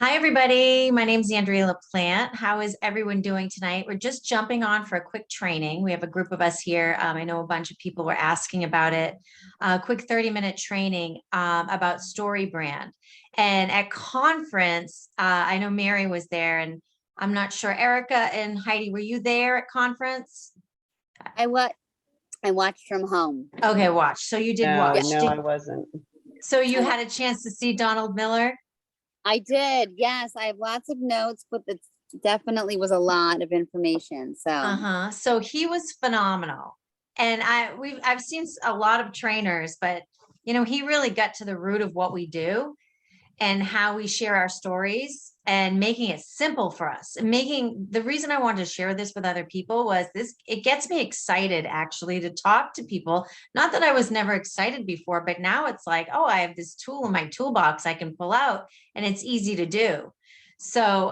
Hi, everybody. My name is Andrea LaPlante. How is everyone doing tonight? We're just jumping on for a quick training. We have a group of us here. I know a bunch of people were asking about it. A quick 30-minute training about StoryBrand. And at conference, I know Mary was there, and I'm not sure. Erica and Heidi, were you there at conference? I watched from home. Okay, watch. So you did watch. No, I wasn't. So you had a chance to see Donald Miller? I did. Yes, I have lots of notes, but it definitely was a lot of information. So So he was phenomenal. And I've seen a lot of trainers, but he really got to the root of what we do and how we share our stories and making it simple for us. And the reason I wanted to share this with other people was it gets me excited actually to talk to people. Not that I was never excited before, but now it's like, oh, I have this tool in my toolbox I can pull out and it's easy to do. So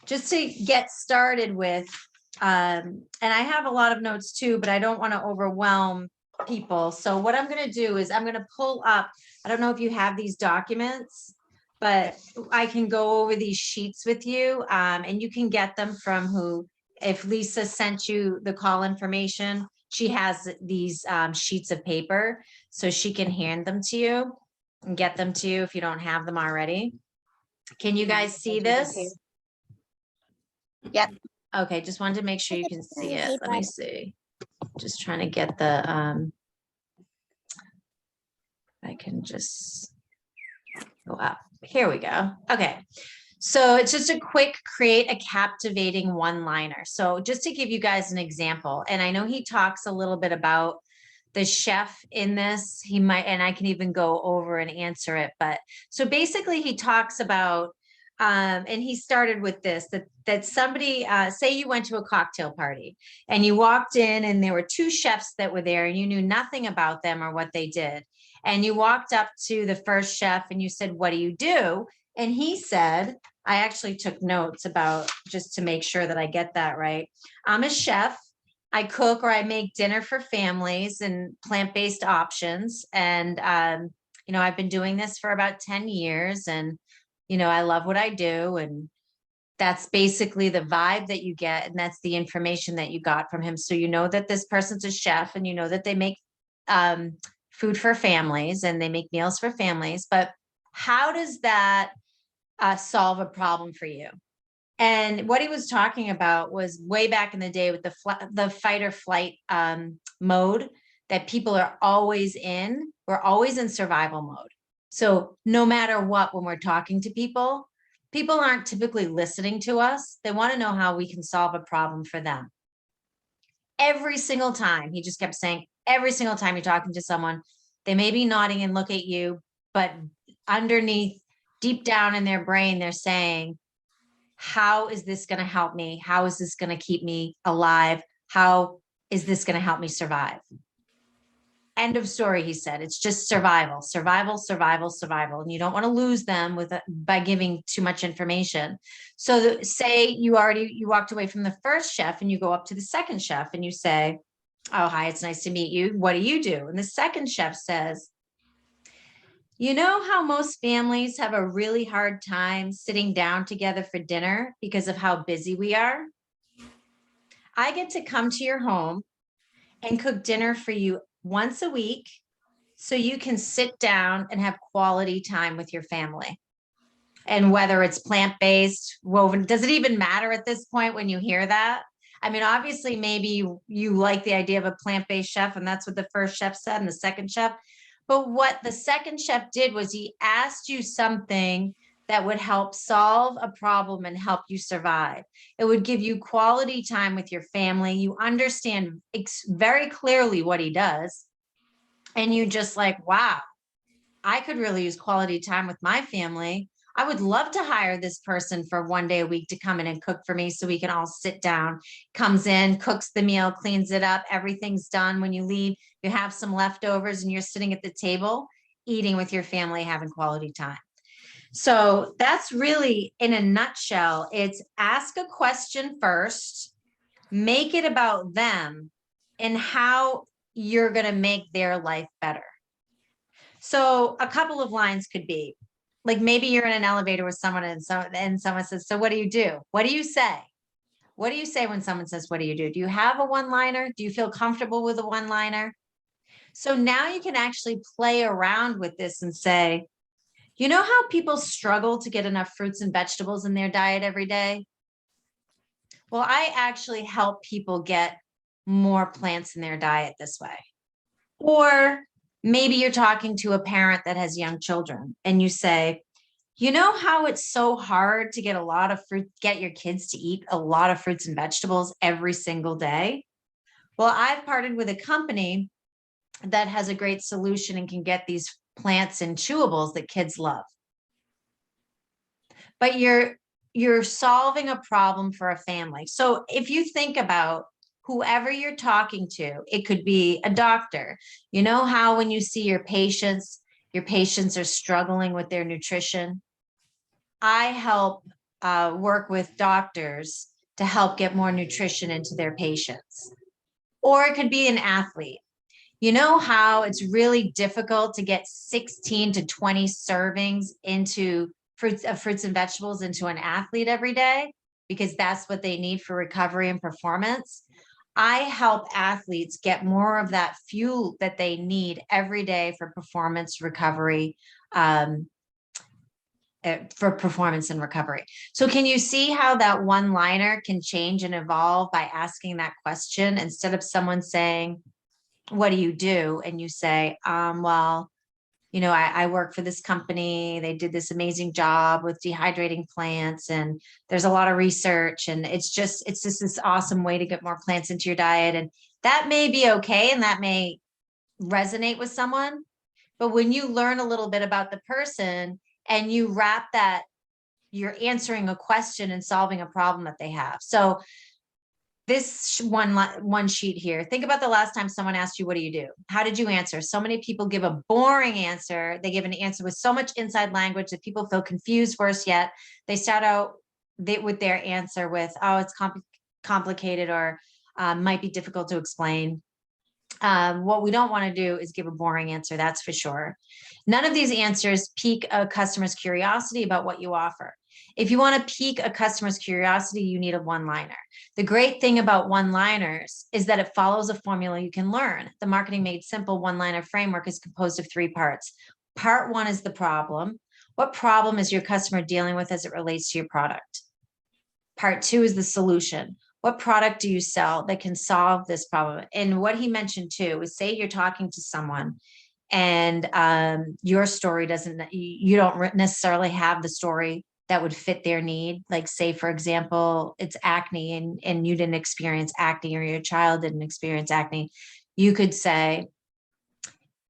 just to get started with, and I have a lot of notes too, but I don't want to overwhelm people. So what I'm going to do is I'm going to pull up, I don't know if you have these documents, but I can go over these sheets with you, and you can get them from if Lisa sent you the call information, she has these sheets of paper, so she can hand them to you and get them to you if you don't have them already. Can you guys see this? Yep. Okay, just wanted to make sure you can see it. Let me see. Just trying to get the I can just go up. Here we go. Okay. So it's just a quick create a captivating one-liner. So just to give you guys an example, and I know he talks a little bit about the chef in this. He might, and I can even go over and answer it. But so basically he talks about and he started with this, that somebody, say you went to a cocktail party and you walked in and there were two chefs that were there and you knew nothing about them or what they did. And you walked up to the first chef and you said, "What do you do?" And he said, I actually took notes about just to make sure that I get that right. "I'm a chef. I cook or I make dinner for families and plant-based options. And, I've been doing this for about 10 years and I love what I do." And that's basically the vibe that you get. And that's the information that you got from him. So you know that this person's a chef and you know that they make food for families and they make meals for families. But how does that solve a problem for you? And what he was talking about was way back in the day with the fight or flight mode that people are always in. We're always in survival mode. So no matter what, when we're talking to people, people aren't typically listening to us. They want to know how we can solve a problem for them. Every single time, he just kept saying, every single time you're talking to someone, they may be nodding and look at you, but underneath, deep down in their brain, they're saying, how is this going to help me? How is this going to keep me alive? How is this going to help me survive? End of story, he said. It's just survival, survival, survival, survival. And you don't want to lose them by giving too much information. So say you walked away from the first chef and you go up to the second chef and you say, "Oh, hi, it's nice to meet you. What do you do?" And the second chef says, "You know how most families have a really hard time sitting down together for dinner because of how busy we are? I get to come to your home and cook dinner for you once a week so you can sit down and have quality time with your family." And whether it's plant-based, woven, does it even matter at this point when you hear that? I mean, obviously, maybe you like the idea of a plant-based chef, and that's what the first chef said and the second chef. But what the second chef did was he asked you something that would help solve a problem and help you survive. It would give you quality time with your family. You understand very clearly what he does. And you just like, wow, I could really use quality time with my family. I would love to hire this person for one day a week to come in and cook for me so we can all sit down. Comes in, cooks the meal, cleans it up. Everything's done. When you leave, you have some leftovers and you're sitting at the table eating with your family, having quality time. So that's really, in a nutshell, it's ask a question first, make it about them and how you're going to make their life better. So a couple of lines could be, Like maybe you're in an elevator with someone and someone says, so what do you do? What do you say? What do you say when someone says, what do you do? Do you have a one-liner? Do you feel comfortable with a one-liner? So now you can actually play around with this and say, you know how people struggle to get enough fruits and vegetables in their diet every day? Well, I actually help people get more plants in their diet this way. Or maybe you're talking to a parent that has young children and you say, you know how it's so hard to get a lot of fruit, get your kids to eat a lot of fruits and vegetables every single day? Well, I've partnered with a company that has a great solution and can get these plants and chewables that kids love. But you're solving a problem for a family. So if you think about whoever you're talking to, it could be a doctor. You know how when you see your patients are struggling with their nutrition. I help work with doctors to help get more nutrition into their patients. Or it could be an athlete. You know how it's really difficult to get 16 to 20 servings into fruits and vegetables into an athlete every day, because that's what they need for recovery and performance. I help athletes get more of that fuel that they need every day for performance recovery, for performance and recovery. So can you see how that one-liner can change and evolve by asking that question instead of someone saying, what do you do? And you say, well, you know, I work for this company. They did this amazing job with dehydrating plants, and there's a lot of research, and it's just this awesome way to get more plants into your diet. And that may be okay, and that may resonate with someone. But when you learn a little bit about the person and you wrap that, you're answering a question and solving a problem that they have. So this one sheet here, think about the last time someone asked you, what do you do? How did you answer? So many people give a boring answer. They give an answer with so much inside language that people feel confused. Worse yet, they start out with their answer with, oh, it's complicated, or might be difficult to explain. What we don't want to do is give a boring answer, that's for sure. None of these answers pique a customer's curiosity about what you offer. If you want to pique a customer's curiosity, you need a one-liner. The great thing about one-liners is that it follows a formula you can learn. The Marketing Made Simple one-liner framework is composed of 3 parts. Part 1 is the problem. What problem is your customer dealing with as it relates to your product? Part 2 is the solution. What product do you sell that can solve this problem? And what he mentioned too is, say you're talking to someone and your story doesn't, you don't necessarily have the story that would fit their need. Like, say, for example, it's acne and you didn't experience acne, or your child didn't experience acne. You could say,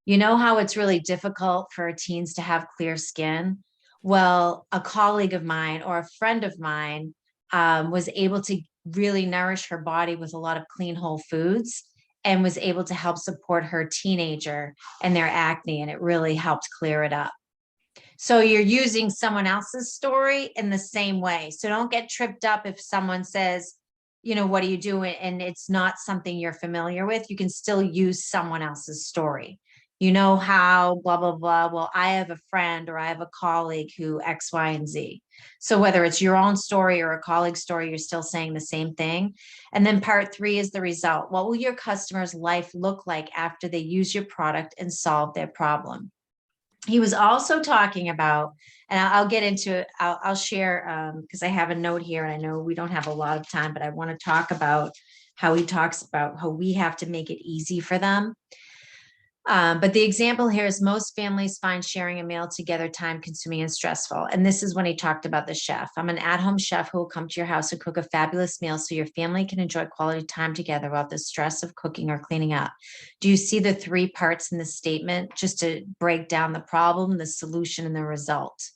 you know how it's really difficult for teens to have clear skin? Well, a colleague of mine or a friend of mine was able to really nourish her body with a lot of clean whole foods, and was able to help support her teenager and their acne, and it really helped clear it up. So you're using someone else's story in the same way. So don't get tripped up if someone says, you know, what do you do? And it's not something you're familiar with. You can still use someone else's story. You know how blah, blah, blah. Well, I have a friend or I have a colleague who X, Y, and Z. So whether it's your own story or a colleague's story, you're still saying the same thing. And then part 3 is the result. What will your customer's life look like after they use your product and solve their problem? He was also talking about, and I'll get into it, I'll share, because I have a note here, and I know we don't have a lot of time, but I want to talk about how he talks about how we have to make it easy for them. But the example here is, most families find sharing a meal together time consuming and stressful. And this is when he talked about the chef. I'm an at-home chef who will come to your house and cook a fabulous meal so your family can enjoy quality time together without the stress of cooking or cleaning up. Do you see the 3 parts in the statement, just to break down the problem, the solution, and the result?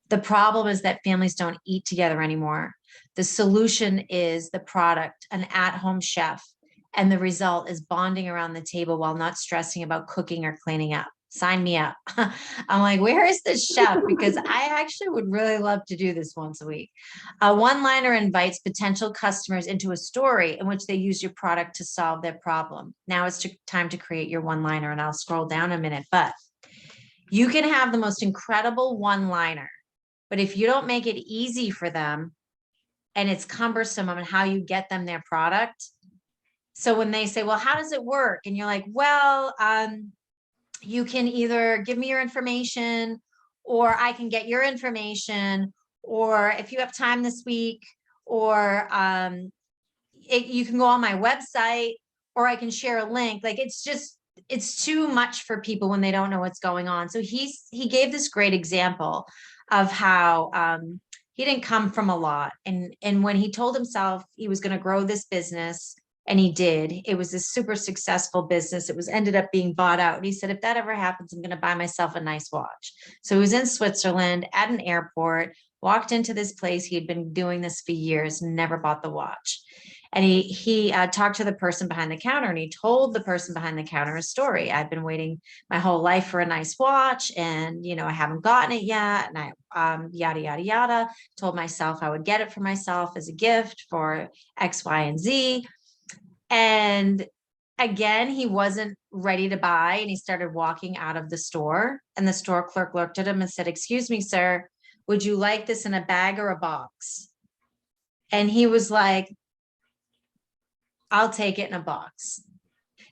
The problem is that families don't eat together anymore. The solution is the product, an at-home chef. And the result is bonding around the table while not stressing about cooking or cleaning up. Sign me up. I'm like, where is this chef? Because I actually would really love to do this once a week. A one-liner invites potential customers into a story in which they use your product to solve their problem. Now it's time to create your one-liner, and I'll scroll down a minute. But You can have the most incredible one-liner, but if you don't make it easy for them and it's cumbersome on how you get them their product. So when they say, well, how does it work? And you're like, well, you can either give me your information or I can get your information, or if you have time this week, or you can go on my website, or I can share a link. Like, it's too much for people when they don't know what's going on. So he gave this great example of how he didn't come from a lot. And when he told himself he was going to grow this business, and he did, it was a super successful business. It was ended up being bought out. And he said, if that ever happens, I'm going to buy myself a nice watch. So he was in Switzerland at an airport, walked into this place. He had been doing this for years, never bought the watch. And he talked to the person behind the counter, and he told the person behind the counter a story. I've been waiting my whole life for a nice watch, and I haven't gotten it yet. And I yada yada yada. Told myself I would get it for myself as a gift for X, Y, and Z. And again, he wasn't ready to buy, and he started walking out of the store. And the store clerk looked at him and said, "Excuse me, sir, would you like this in a bag or a box?" And he was like, "I'll take it in a box."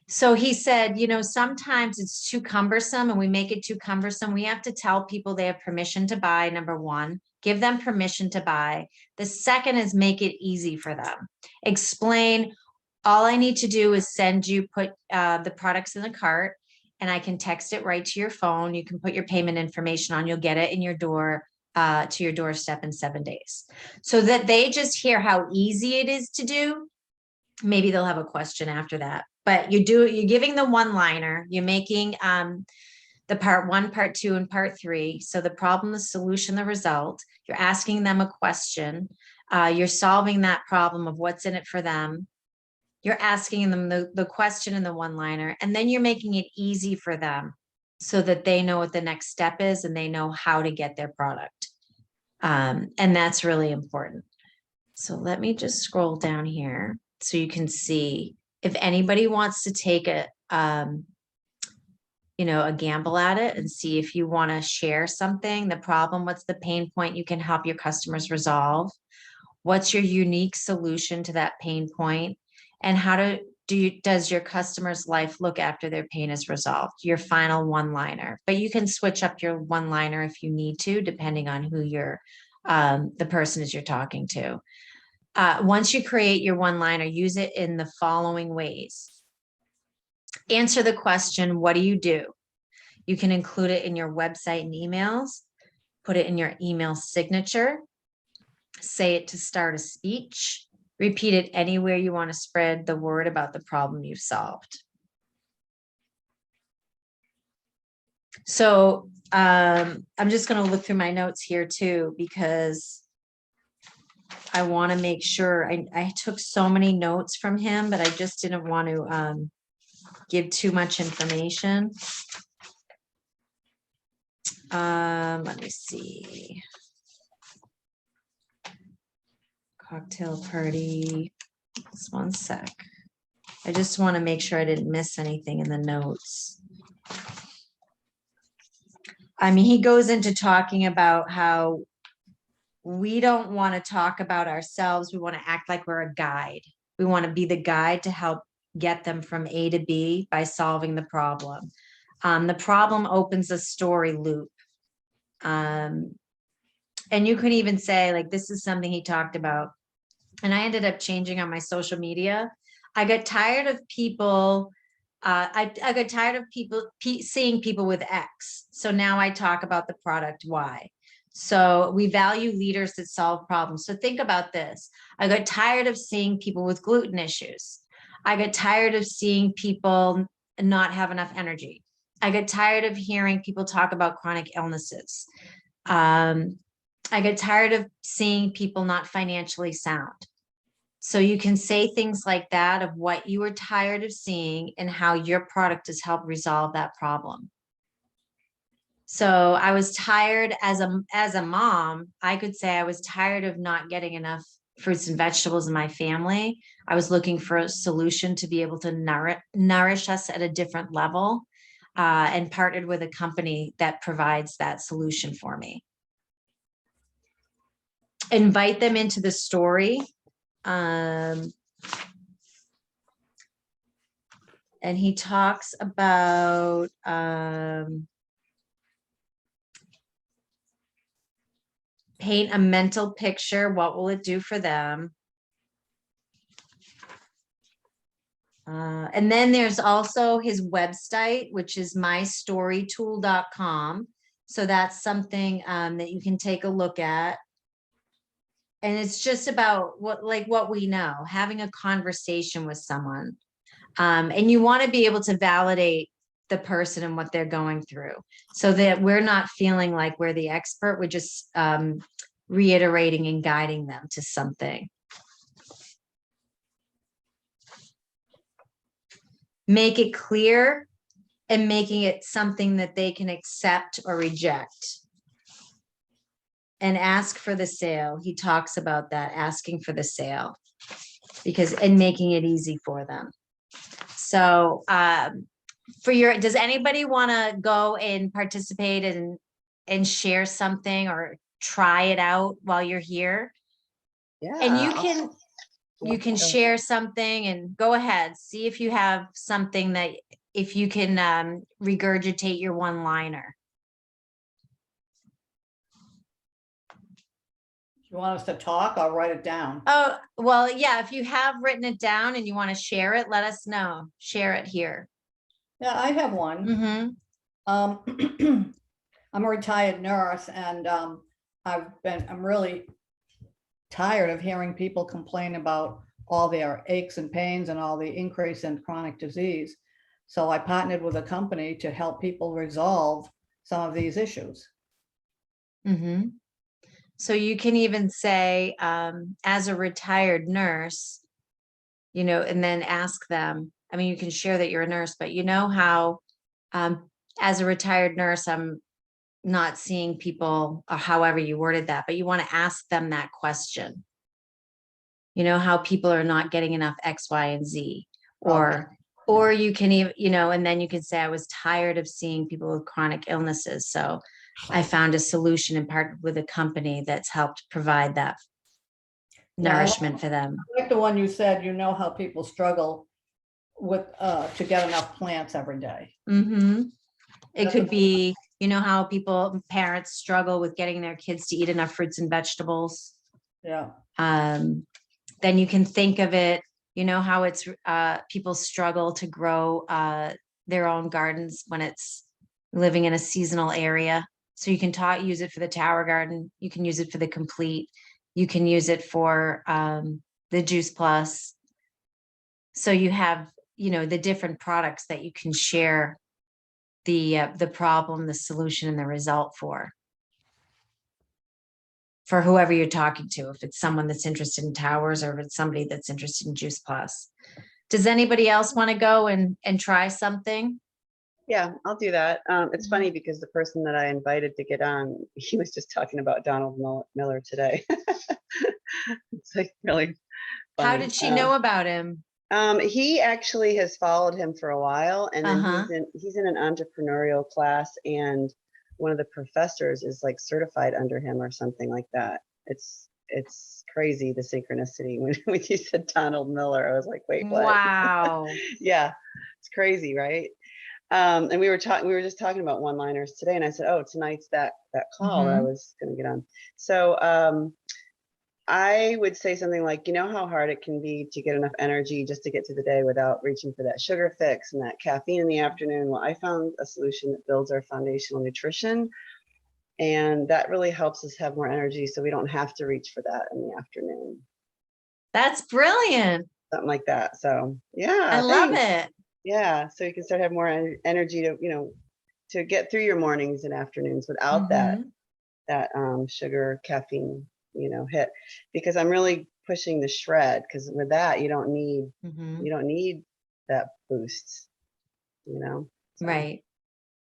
So he said, sometimes it's too cumbersome, and we make it too cumbersome. We have to tell people they have permission to buy. Number one, give them permission to buy. The second is make it easy for them. Explain, all I need to do is put the products in the cart, and I can text it right to your phone. You can put your payment information on, you'll get it in your door, to your doorstep in 7 days. So that they just hear how easy it is to do. Maybe they'll have a question after that, but you're giving the one-liner, you're making the part 1, part 2, and part 3. So the problem, the solution, the result, you're asking them a question. You're solving that problem of what's in it for them. You're asking them the question in the one-liner, and then you're making it easy for them so that they know what the next step is and they know how to get their product. And that's really important. So let me just scroll down here so you can see if anybody wants to take a gamble at it and see if you want to share something, the problem, what's the pain point you can help your customers resolve? What's your unique solution to that pain point? And how does your customer's life look after their pain is resolved? Your final one-liner, but you can switch up your one-liner if you need to, depending on who the person is you're talking to. Once you create your one-liner, use it in the following ways. Answer the question, what do you do? You can include it in your website and emails, put it in your email signature, say it to start a speech, repeat it anywhere you want to spread the word about the problem you've solved. So I'm just going to look through my notes here too, because I want to make sure I took so many notes from him, but I just didn't want to give too much information. Let me see. Cocktail party. Just one sec. I just want to make sure I didn't miss anything in the notes. I mean, he goes into talking about how we don't want to talk about ourselves. We want to act like we're a guide. We want to be the guide to help get them from A to B by solving the problem. The problem opens a story loop. And you could even say, like, this is something he talked about, and I ended up changing on my social media. I got tired of people. I got tired of seeing people with X. So now I talk about the product Y. So we value leaders that solve problems. So think about this. I got tired of seeing people with gluten issues. I got tired of seeing people not have enough energy. I got tired of hearing people talk about chronic illnesses. I get tired of seeing people not financially sound. So you can say things like that of what you were tired of seeing and how your product has helped resolve that problem. So I was tired as a mom, I could say I was tired of not getting enough fruits and vegetables in my family. I was looking for a solution to be able to nourish us at a different level. and partnered with a company that provides that solution for me. Invite them into the story. And he talks about paint a mental picture. What will it do for them? And then there's also his website, which is mystorytool.com. So that's something that you can take a look at. And it's just about what we know, having a conversation with someone. And you want to be able to validate the person and what they're going through so that we're not feeling like we're the expert. We're just reiterating and guiding them to something. Make it clear and making it something that they can accept or reject. And ask for the sale. He talks about that, asking for the sale, and making it easy for them. So does anybody want to go and participate and share something or try it out while you're here? Yeah. And you can share something and go ahead, see if you have something that, if you can regurgitate your one-liner. You want us to talk? I'll write it down. Oh, well, yeah, if you have written it down and you want to share it, let us know. Share it here. Yeah, I have one. Mm-hmm. I'm a retired nurse, and I'm really tired of hearing people complain about all their aches and pains and all the increase in chronic disease. So I partnered with a company to help people resolve some of these issues. Mm-hmm. So you can even say, as a retired nurse, and then ask them, I mean, you can share that you're a nurse, but how, as a retired nurse, I'm not seeing people, or however you worded that, but you want to ask them that question. How people are not getting enough X, Y, and Z, or you can even, and then you can say, I was tired of seeing people with chronic illnesses. So I found a solution and partnered with a company that's helped provide that nourishment for them. Like the one you said, how people struggle with to get enough plants every day. Mm-hmm. It could be, how parents struggle with getting their kids to eat enough fruits and vegetables. Yeah. Then you can think of it, how it's people struggle to grow their own gardens when it's living in a seasonal area. So you can use it for the tower garden. You can use it for the complete. You can use it for the Juice Plus. So you have, the different products that you can share the problem, the solution, and the result for whoever you're talking to, if it's someone that's interested in towers or if it's somebody that's interested in Juice Plus. Does anybody else want to go and try something? Yeah, I'll do that. It's funny because the person that I invited to get on, he was just talking about Donald Miller today. It's like really funny. How did she know about him? He actually has followed him for a while, and then he's in an entrepreneurial class, and one of the professors is like certified under him or something like that. It's crazy, the synchronicity. When you said Donald Miller, I was like, wait, what? Wow. Yeah, it's crazy, right? And we were just talking about one-liners today, and I said, oh, tonight's that call that I was going to get on. So I would say something like, how hard it can be to get enough energy just to get through the day without reaching for that sugar fix and that caffeine in the afternoon. Well, I found a solution that builds our foundational nutrition, and that really helps us have more energy so we don't have to reach for that in the afternoon. That's brilliant. Something like that. So yeah, I love it. Yeah, so you can start to have more energy to get through your mornings and afternoons without that sugar, caffeine, hit. Because I'm really pushing the shred, because with that you don't need that boost, So, right.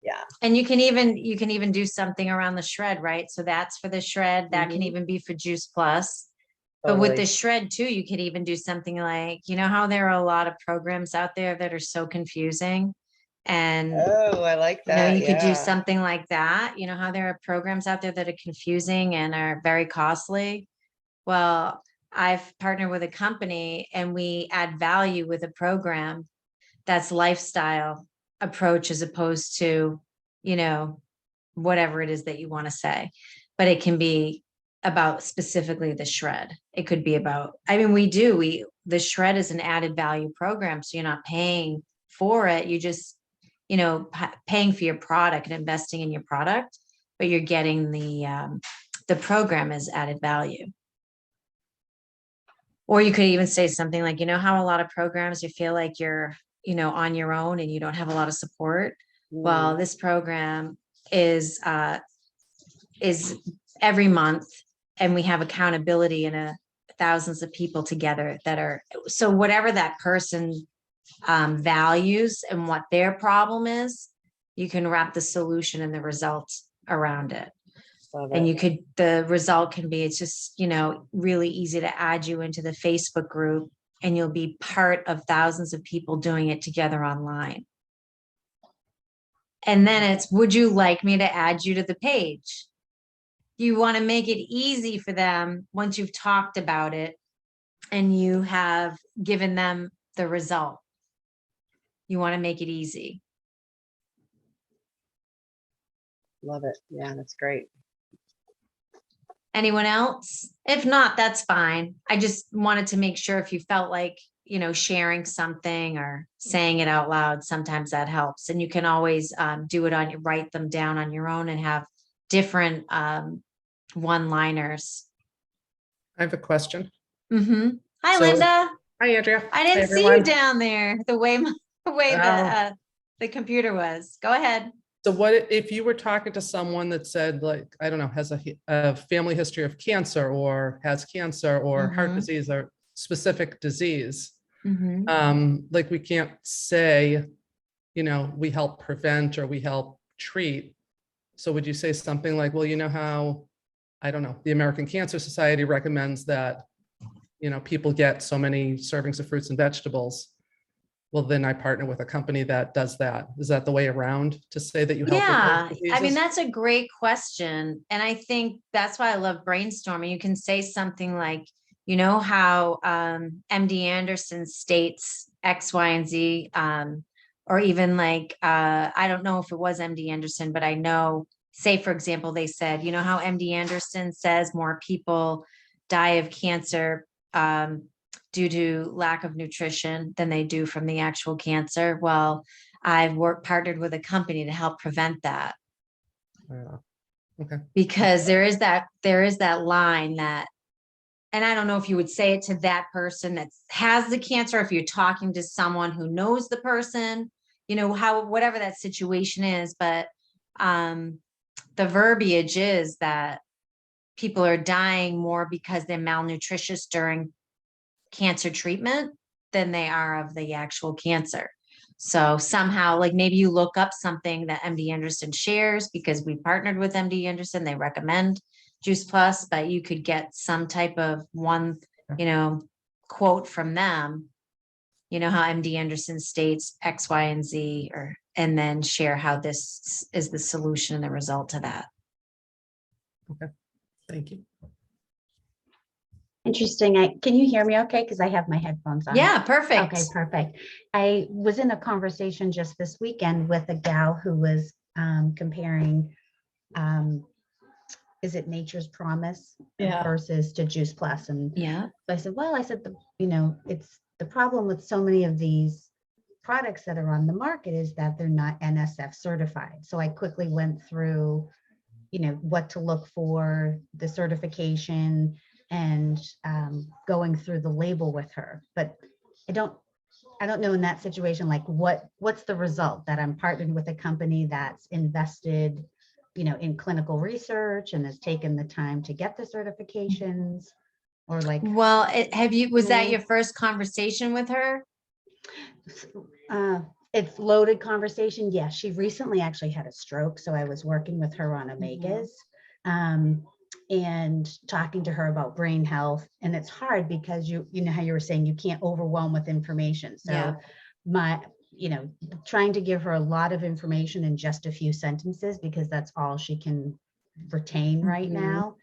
Yeah. And you can even do something around the shred, right? So that's for the shred. That can even be for Juice Plus. But with the shred too, you could even do something like, how there are a lot of programs out there that are so confusing. And Oh, I like you know, that. you could do Yeah. something like that. You know how there are programs out there that are confusing and are very costly. Well, I've partnered with a company and we add value with a program that's lifestyle approach as opposed to, you know, whatever it is that you want to say. But it can be about specifically the shred. It could be about, I mean, the shred is an added value program. So you're not paying for it. You just, you know, paying for your product and investing in your product, but you're getting the program as added value. Or you could even say something like, you know, how a lot of programs you feel like you're, you know, on your own and you don't have a lot of support. Well, Mm. this program is every month, and we have accountability and thousands of people together that are, so whatever that person values and what their problem is, you can wrap the solution and the results around it. Love And it. the result can be, it's just, you know, really easy to add you into the Facebook group and you'll be part of thousands of people doing it together online. And then it's, would you like me to add you to the page? You want to make it easy for them once you've talked about it and you have given them the result. You want to make it easy. Love it. Yeah, that's great. Anyone else? If not, that's fine. I just wanted to make sure if you felt like, you know, sharing something or saying it out loud, sometimes that helps. And you can always do it write them down on your own and have different one-liners. I have a question. Hi, So- Linda. Hi, Andrea. I Hi, didn't see you everyone. down there the way Oh. the computer was. Go ahead. So what if you were talking to someone that said, like, I don't know, has a family history of cancer or has cancer or heart Mhm. disease or specific disease? Mhm. Like we can't say, you know, we help prevent or we help treat. So would you say something like, well, you know how, I don't know, the American Cancer Society recommends that, you know, people get so many servings of fruits and vegetables. Well, then I partner with a company that does that. Is that the way around to say that you help with Yeah, those I mean, diseases? that's a great question. And I think that's why I love brainstorming. You can say something like, you know, how MD Anderson states X, Y, and Z, or even like, I don't know if it was MD Anderson, but I know, say, for example, they said, you know, how MD Anderson says more people die of cancer due to lack of nutrition than they do from the actual cancer. Well, I've partnered with a company to help prevent that Okay. because there is that line that, and I don't know if you would say it to that person that has the cancer, if you're talking to someone who knows the person, you know, whatever that situation is, but the verbiage is that people are dying more because they're malnutritious during cancer treatment than they are of the actual cancer. So somehow, like maybe you look up something that MD Anderson shares because we partnered with MD Anderson, they recommend Juice Plus, but you could get some type of one, you know, quote from them, you know, how MD Anderson states X, Y, and Z, and then share how this is the solution and the result to that. Thank you. Interesting. Can you hear me okay? Because I have my headphones on. Yeah, perfect. Okay, perfect. I was in a conversation just this weekend with a gal who was comparing, is it Nature's Promise Yeah. versus to Juice Plus? And Yeah. I said, well, you know, it's the problem with so many of these products that are on the market is that they're not NSF certified. So I quickly went through, you know, what to look for, the certification, and going through the label with her. But I don't know in that situation, like what's the result that I'm partnered with a company that's invested, you know, in clinical research and has taken the time to get the certifications, or like, Well, was that your first conversation with her? it's loaded conversation. Yes, she recently actually had a stroke, so I was working with her on omegas. And talking to her about brain health. And it's hard because you know how you were saying you can't overwhelm with information. So Yeah. you know, trying to give her a lot of information in just a few sentences because that's all she can retain right now.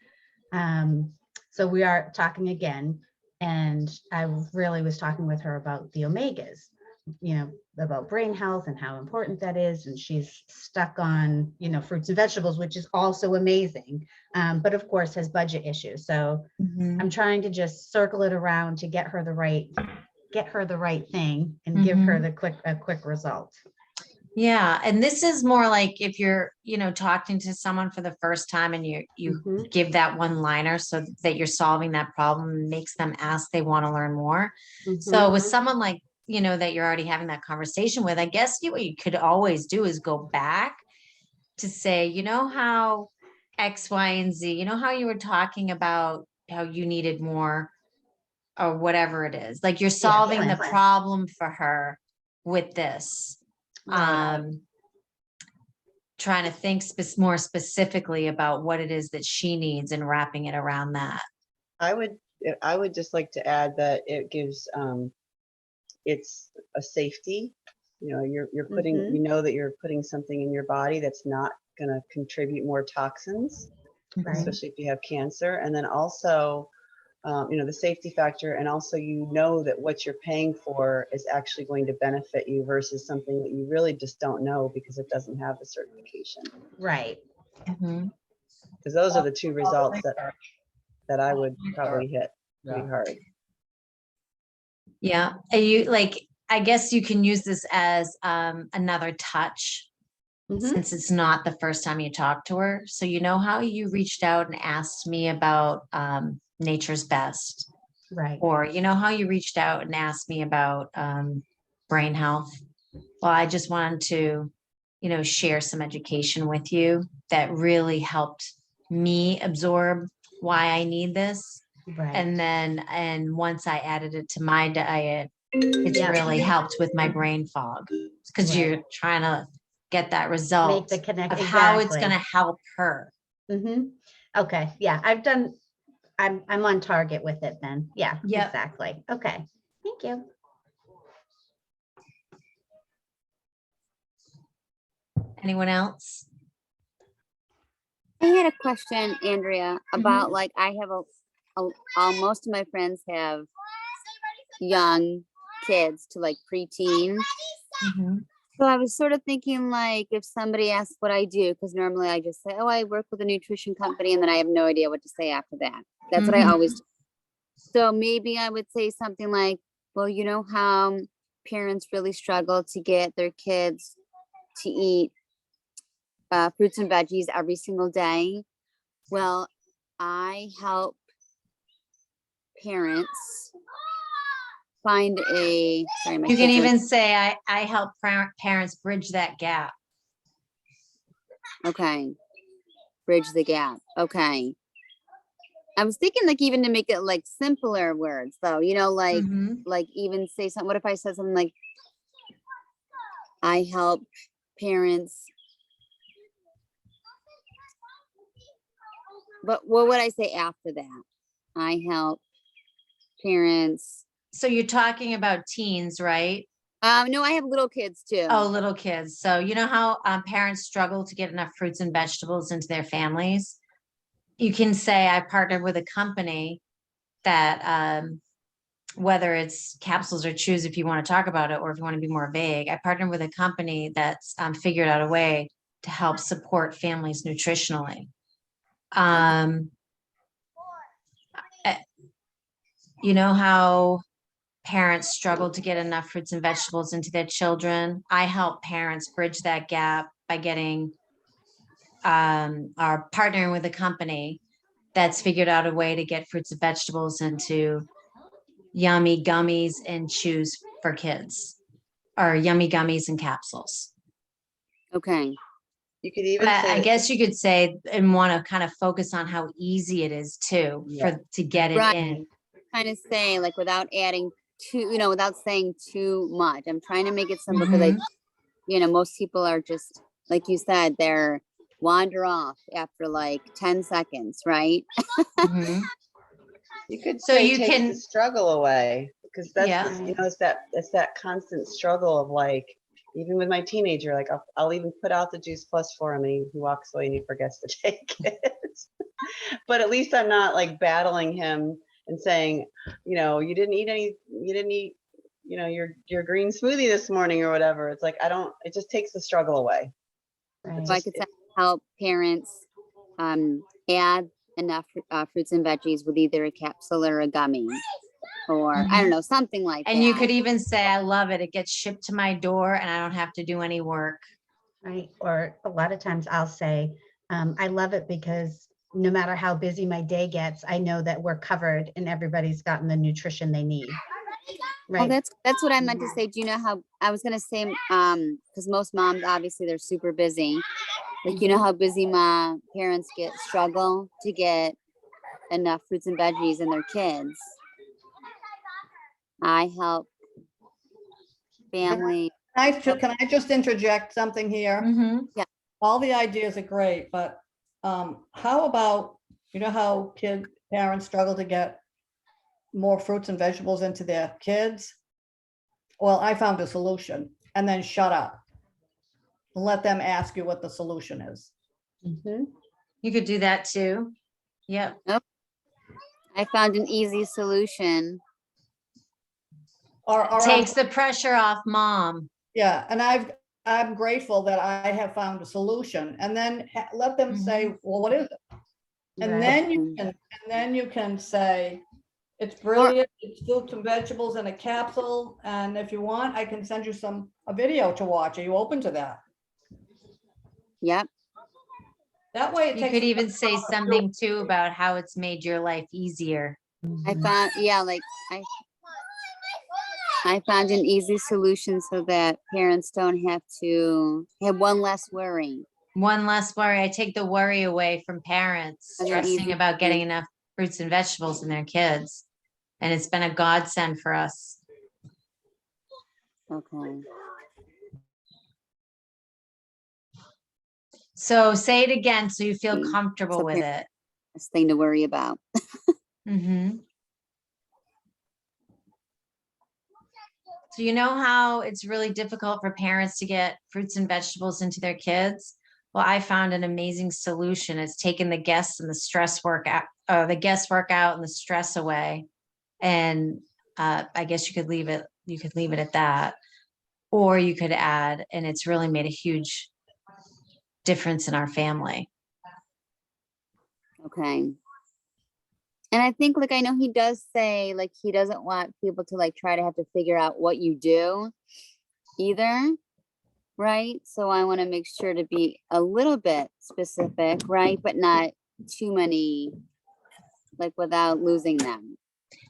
So we are talking again, and I really was talking with her about the omegas, you know, about brain health and how important that is. And she's stuck on, you know, fruits and vegetables, which is also amazing, but of course has budget issues. So I'm trying to just circle it around to get her the right thing and give her the quick result. Yeah, and this is more like if you're, you know, talking to someone for the first time and you give that one liner so that you're solving that problem, makes them ask, they want to learn more. So with someone like, you know, that you're already having that conversation with, I guess what you could always do is go back to say, you know, how X, Y, and Z, you know, how you were talking about how you needed more or whatever it is, like you're solving the problem for her with this. Right. Trying to think more specifically about what it is that she needs and wrapping it around that. I would just like to add that it gives, it's a safety. You know, you're putting, you know that you're putting something in your body that's not going to contribute more toxins, Right. especially if you have cancer. And then also, you know, the safety factor, and also, you know, that what you're paying for is actually going to benefit you versus something that you really just don't know because it doesn't have the certification. Right. Because those are the two results that I would probably hit pretty hard. Yeah. You like, I guess you can use this as another touch since it's not the first time you talk to her. So you know how you reached out and asked me about Nature's Best, Right. or you know how you reached out and asked me about brain health. Well, I just wanted to, you know, share some education with you that really helped me absorb why I need this. Right. And once I added it to my diet, it's really helped with my brain fog, because you're trying to get that result Make the connect of how it's going to help her. Okay. Yeah. I'm on target with it then. Yeah, exactly. Okay. Thank you. Anyone else? I had a question, Andrea, about like, I have most of my friends have young kids to like preteen. So I was sort of thinking, like, if somebody asks what I do, because normally I just say, oh, I work with a nutrition company, and then I have no idea what to say after that. That's what I always do. So maybe I would say something like, well, you know how parents really struggle to get their kids to eat fruits and veggies every single day. Well, I help parents find a, sorry, my You can kids are- even say, I help parents bridge that gap. Okay. Bridge the gap. Okay. I was thinking like even to make it like simpler words though, you know, like even say something. What if I said something like, I help parents, but what would I say after that? I help parents. So you're talking about teens, right? No, I have little kids too. Oh, little kids. So you know how parents struggle to get enough fruits and vegetables into their families? You can say, I partnered with a company that, whether it's capsules or chews, if you want to talk about it, or if you want to be more vague, I partnered with a company that's figured out a way to help support families nutritionally. You know how parents struggle to get enough fruits and vegetables into their children? I help parents bridge that gap by getting are partnering with a company that's figured out a way to get fruits and vegetables into yummy gummies and chews for kids, or yummy gummies and capsules. Okay. You could even But say I guess you could say and want to kind of focus on how easy it is too to get it in. Kind of say like without adding too, you know, without saying too much. I'm trying to make it simple because you know, most people are just like you said, they're wander off after like 10 seconds, right? you could So say you takes can the struggle away, because that's the, you know, it's that constant struggle of like, even with my teenager, like I'll even put out the Juice Plus for him, and he walks away and he forgets to take it. But at least I'm not like battling him and saying, you didn't eat, your green smoothie this morning or whatever. It's like, it just takes the struggle away. Right. So I could help parents add enough fruits and veggies with either a capsule or a gummy, or I don't know, something like that. And you could even say, I love it. It gets shipped to my door and I don't have to do any work. Right. Or a lot of times I'll say, I love it because no matter how busy my day gets, I know that we're covered and everybody's gotten the nutrition they need. Well, Right. that's what I meant to say. Do you know how I was going to say, because most moms, obviously they're super busy. Like, you know how busy parents struggle to get enough fruits and veggies in their kids. I help family. Can I just interject something here? Mhm. All the ideas are great, but how about, how parents struggle to get more fruits and vegetables into their kids? Well, I found a solution, and then shut up. And let them ask you what the solution is. Mhm. You could do that too. Yep. I found an easy solution. Or Takes the pressure off mom. yeah, and I'm grateful that I have found a solution, and then let them say, well, what is it? And Right. then you can say, it's brilliant, it's fruits and vegetables in a capsule, and if you want, I can send you a video to watch. Are you open to that? Yep. That way it You takes. could even say something too about how it's made your life easier. I found, I found an easy solution so that parents don't have to have one less worry. One less worry. I take the worry away from parents And stressing easy. about getting enough fruits and vegetables in their kids. And it's been a godsend for us. Okay. So say it again so you feel Okay. comfortable So with it. This thing to worry about. Mm-hmm. So you know how it's really difficult for parents to get fruits and vegetables into their kids? Well, I found an amazing solution. It's taken the guests and the stress work out, the guesswork out and the stress away. And I guess you could leave it at that. Or you could add, and it's really made a huge difference in our family. Okay. And I think, like, I know he does say, like, he doesn't want people to, like, try to have to figure out what you do either. Right. So I want to make sure to be a little bit specific, right? But not too many, like, without losing them.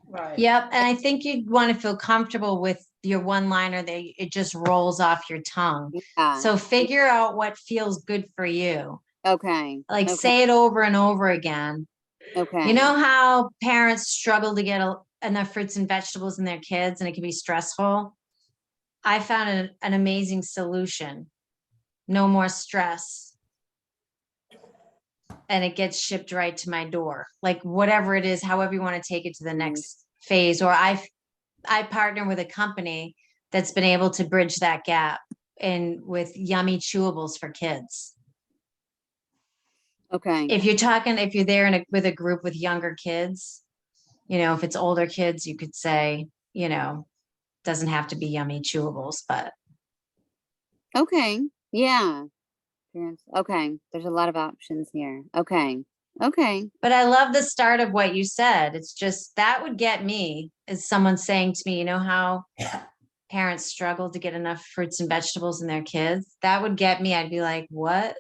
Right. Yep. And I think you'd want to feel comfortable with your one-liner that it just rolls off your tongue. Yeah. So figure out what feels good for you. Okay. Like Okay. say it over and over again. Okay. You know how parents struggle to get enough fruits and vegetables in their kids and it can be stressful? I found an amazing solution. No more stress. And it gets shipped right to my door. Like whatever it is, however you want to take it to the next phase. Or I partner with a company that's been able to bridge that gap and with yummy chewables for kids. Okay. If you're there with a group with younger kids, if it's older kids, you could say, doesn't have to be yummy chewables, but. Okay. Yeah. Okay. There's a lot of options here. Okay. Okay. But I love the start of what you said. It's just, that would get me, is someone saying to me, you know how parents struggle to get enough fruits and vegetables in their kids? That would get me. I'd be like, what?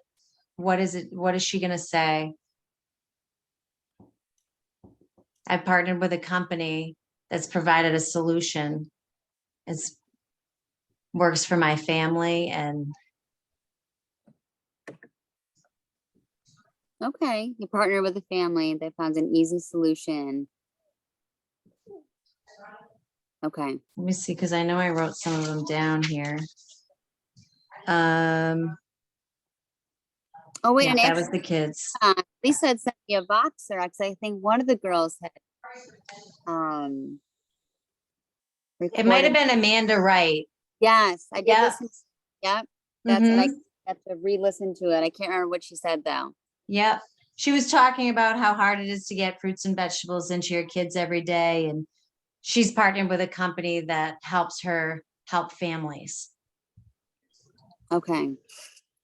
What is it? What is she going to say? I partnered with a company that's provided a solution. It's works for my family and. Okay. You partner with a family that found an easy solution. Okay. Let me see, because I know I wrote some of them down here. Oh, wait. Yeah, And that was the kids. Lisa had sent me a boxer because I think one of the girls had It might have been Amanda Wright. Yes, I did Yeah. listen Yep. That's, and I Mhm. have to re-listen to it. I can't remember what she said though. Yep. She was talking about how hard it is to get fruits and vegetables into your kids every day. And she's partnered with a company that helps her help families. Okay.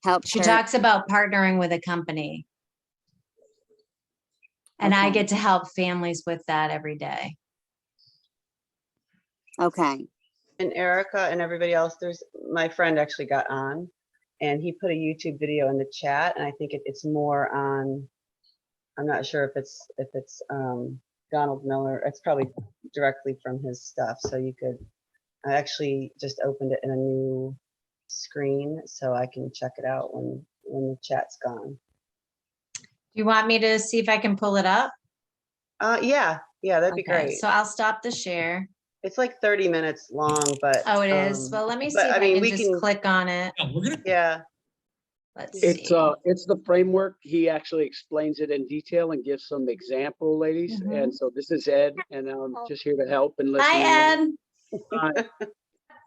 Helps She her. talks about partnering with a company. And I Okay. get to help families with that every day. Okay. And Erica and everybody else, there's, my friend actually got on and he put a YouTube video in the chat, and I think it's more on, I'm not sure if it's Donald Miller. It's probably directly from his stuff. So you could, I actually just opened it in a new screen so I can check it out when the chat's gone. Do you want me to see if I can pull it up? Yeah, that'd be Okay, great. so I'll stop the share. It's like 30 minutes long, but Oh, it is. Well, let me see if I can just click on it. Yeah, Let's It's see. it's the framework. He actually explains it in detail and gives some example, ladies. Mhm. And so this is Ed, and I'm just here to help and listen. Hi,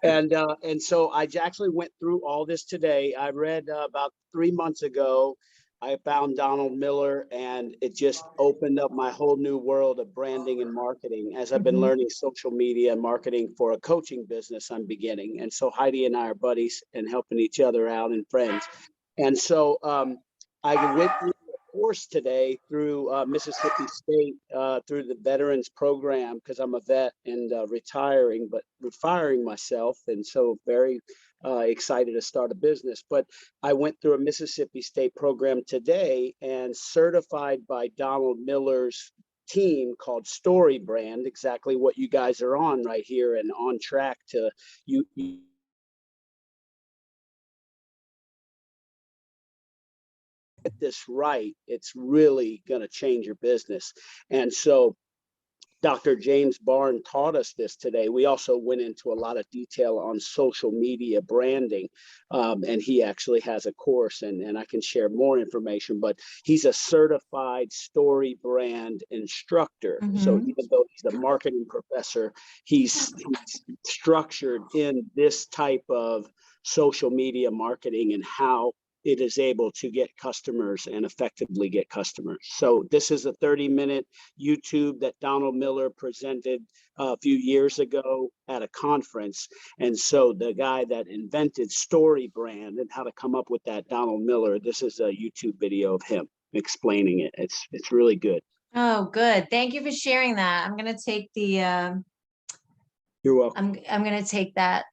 Ed. And so I actually went through all this today. I read about 3 months ago. I found Donald Miller, and it just opened up my whole new world of branding and marketing. As I've been Mhm. learning social media and marketing for a coaching business, I'm beginning. And so Heidi and I are buddies and helping each other out and friends. And so I went through a course today through Mississippi State through the veterans program, because I'm a vet and retiring, but firing myself. And so very excited to start a business. But I went through a Mississippi State program today and certified by Donald Miller's team called StoryBrand, exactly what you guys are on right here and on track to you get this right, it's really going to change your business. And so Dr. James Barn taught us this today. We also went into a lot of detail on social media branding. And he actually has a course, and I can share more information, but he's a certified story brand instructor. So Mhm. even though he's a marketing professor, he's structured in this type of social media marketing and how it is able to get customers and effectively get customers. So this is a 30-minute YouTube that Donald Miller presented a few years ago at a conference. And so the guy that invented StoryBrand and how to come up with that, Donald Miller, this is a YouTube video of him explaining it. It's really good. Oh, good. Thank you for sharing that. I'm gonna take the You're welcome. I'm gonna take that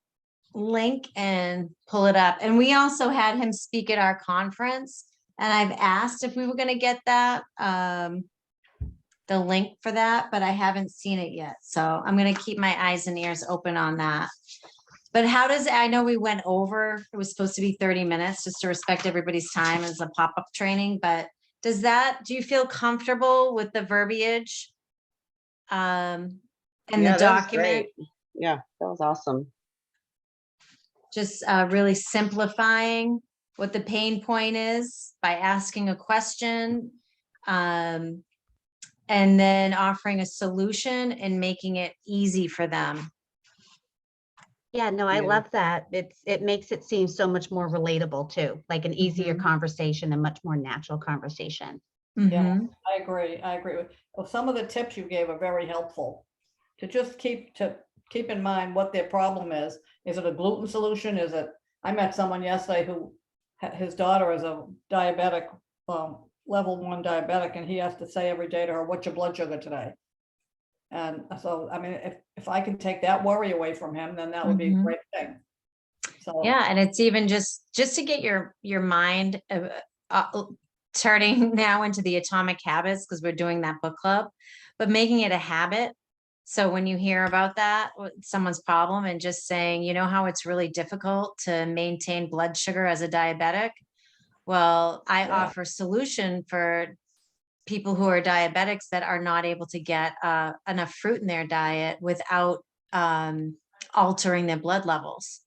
link and pull it up. And we also had him speak at our conference, and I've asked if we were gonna get that the link for that, but I haven't seen it yet. So I'm gonna keep my eyes and ears open on that. But how does, I know we went over, it was supposed to be 30 minutes just to respect everybody's time as a pop-up training, but do you feel comfortable with the verbiage? And the yeah, that was document, great. Yeah, that was awesome. just really simplifying what the pain point is by asking a question. And then offering a solution and making it easy for them. Yeah, no, I Yeah. love that. It makes it seem so much more relatable too, like an easier Mhm. conversation, a much more natural conversation. Yeah, Mhm. I agree. I agree with, well, some of the tips you gave are very helpful. To just keep in mind what their problem is. Is it a gluten solution? Is it, I met someone yesterday who his daughter is a diabetic, level 1 diabetic, and he has to say every day to her, what's your blood sugar today? And so, I mean, if I can take that worry away from him, then that would be a Mhm. great thing. So, Yeah, and it's even just to get your mind turning now into the atomic habits, because we're doing that book club, but making it a habit. So when you hear about that, someone's problem, and just saying, you know how it's really difficult to maintain blood sugar as a diabetic? Well, I Yeah. offer solution for people who are diabetics that are not able to get enough fruit in their diet without altering their blood levels.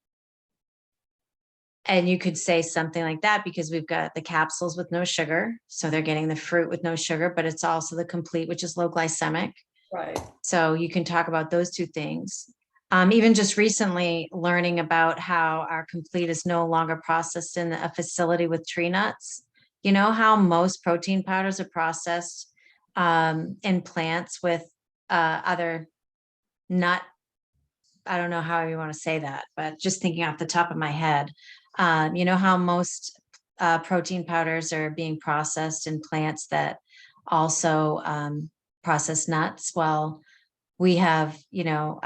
And you could say something like that, because we've got the capsules with no sugar. So they're getting the fruit with no sugar, but it's also the complete, which is low glycemic. right. So you can talk about those two things. Even just recently learning about how our complete is no longer processed in a facility with tree nuts. You know how most protein powders are processed in plants with other nut, I don't know how you want to say that, but just thinking off the top of my head, you know how most protein powders are being processed in plants that also process nuts? Well, we have, you know,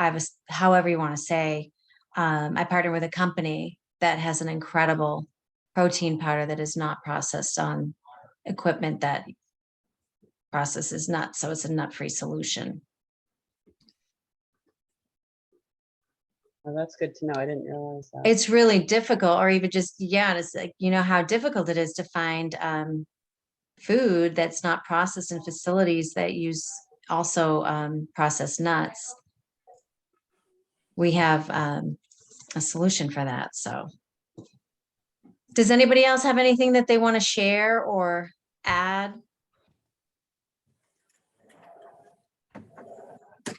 however you want to say, I partner with a company that has an incredible protein powder that is not processed on equipment that processes nuts. So it's a nut-free solution. Oh, that's good to know. I didn't realize that. It's really difficult, or even just, yeah, it's like, you know, how difficult it is to find food that's not processed in facilities that use also processed nuts. We have a solution for that. So does anybody else have anything that they want to share or add?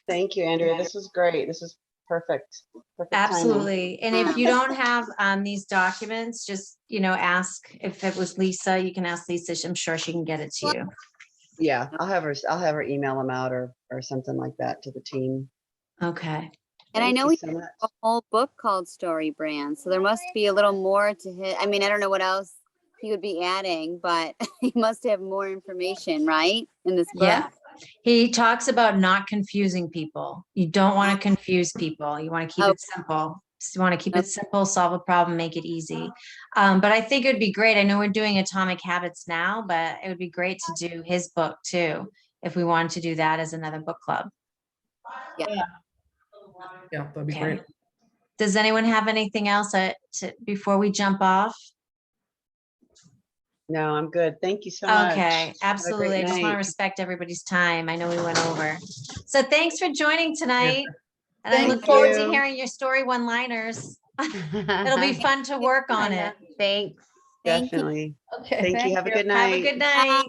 Thank you, Andrea. This was great. This was perfect. Perfect timing. Absolutely. And if you don't have these documents, just, you know, ask if it was Lisa, you can ask Lisa. I'm sure she can get it to you. Yeah, I'll have her email them out or something like that to the team. Okay. And I Thank know you we so have much. a whole book called StoryBrand, so there must be a little more to hit. I mean, I don't know what else he would be adding, but he must have more information, right, in this book? Yeah. He talks about not confusing people. You don't want to confuse people. You want to keep it simple. You want to keep it simple, solve a problem, make it easy. But I think it would be great. I know we're doing Atomic Habits now, but it would be great to do his book too, if we wanted to do that as another book club. Yeah, that'd be Okay. great. Does anyone have anything else before we jump off? No, I'm good. Thank you so much. Okay, Have a absolutely. great I just want to night. respect everybody's time. I know we went over. So thanks for joining tonight. And I look Thank forward to you. hearing your story one-liners. It'll be fun to work on it. Thanks. Thank you. Definitely. Okay, Thank you. thank Have a you. good Have a night. good night.